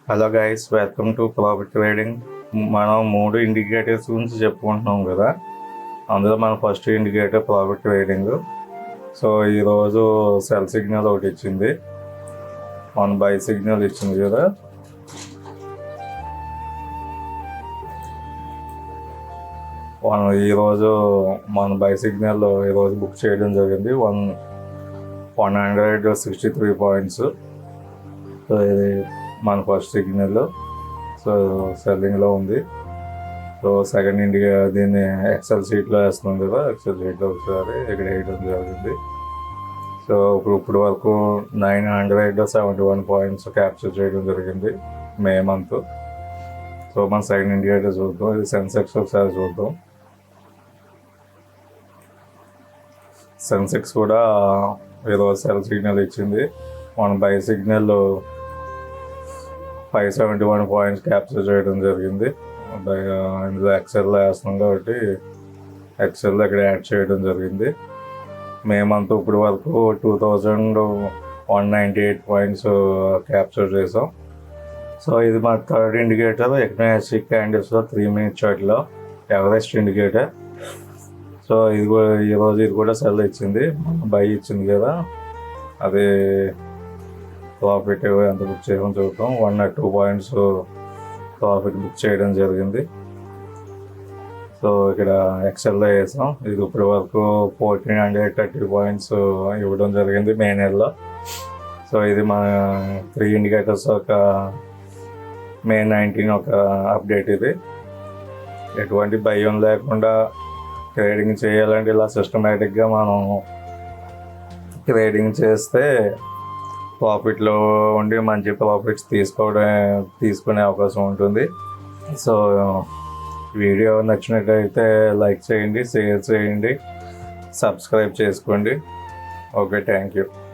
Hello guys, welcome to profit trading. మనం 3 indicators గురించి చెప్పుకుంటున్నాం కదా. అందులో మన first indicator profit trading. So ఈరోజు సెల్ సిగ్నల్ ఒకటి ఇచ్చింది, బై సిగ్నల్ ఇచ్చింది కదా. ఈరోజు మన బై సిగ్నల్ ఈరోజు బుక్ చేయడం జరిగింది 163 పాయింట్స్. సో ఇది మన ఫస్ట్ సిగ్నల్. సో సెల్లింగ్లో ఉంది. సో సెకండ్ ఇండియా దీన్ని ఎక్సెల్ షీట్లో వేస్తుంది కదా, ఎక్సెల్ షీట్లో ఒకసారి ఇక్కడ వేయడం జరిగింది. సో ఇప్పుడు వరకు 971 పాయింట్స్ క్యాప్చర్ చేయడం జరిగింది మే మంత్. సో మన సెకండ్ ఇండికేటర్ చూద్దాం. ఇది సెన్సెక్స్ ఒకసారి చూద్దాం. సెన్సెక్స్ కూడా ఈరోజు సెల్ సిగ్నల్ ఇచ్చింది. మన బై సిగ్నల్ 571 పాయింట్స్ క్యాప్చర్ చేయడం జరిగింది. ఇందులో ఎక్సెల్లో వేస్తున్నాం కాబట్టి ఎక్సెల్లో ఇక్కడ యాడ్ చేయడం జరిగింది. మే మంత్ ఇప్పుడు వరకు 2198 పాయింట్స్ క్యాప్చర్ చేసాం. సో ఇది మా థర్డ్ ఇండికేటర్. ఎకనామిక్ క్యాండిల్స్లో 3 మినిట్ చార్ట్లో ఎవరెస్ట్ ఇండికేటర్. సో ఇది కూడా ఈరోజు ఇది కూడా సెల్ ఇచ్చింది, బై ఇచ్చింది కదా. అది ప్రాఫిట్ ఎంత బుక్ చేయడం చూద్దాం. 102 పాయింట్స్ ప్రాఫిట్ బుక్ చేయడం జరిగింది. సో ఇక్కడ ఎక్సెల్లో వేసాం. ఇది ఇప్పటి వరకు 1430 పాయింట్స్ ఇవ్వడం జరిగింది మే నెలలో. సో ఇది మన 3 ఇండికేటర్స్ ఒక మే 19 ఒక అప్డేట్. ఇది ఎటువంటి భయం లేకుండా ట్రేడింగ్ చేయాలంటే ఇలా సిస్టమేటిక్గా మనం ట్రేడింగ్ చేస్తే ప్రాఫిట్లో ఉండి మంచి ప్రాఫిట్స్ తీసుకునే అవకాశం ఉంటుంది. సో వీడియో నచ్చినట్లయితే లైక్ చేయండి, షేర్ చేయండి, సబ్స్క్రైబ్ చేసుకోండి. Okay, thank you.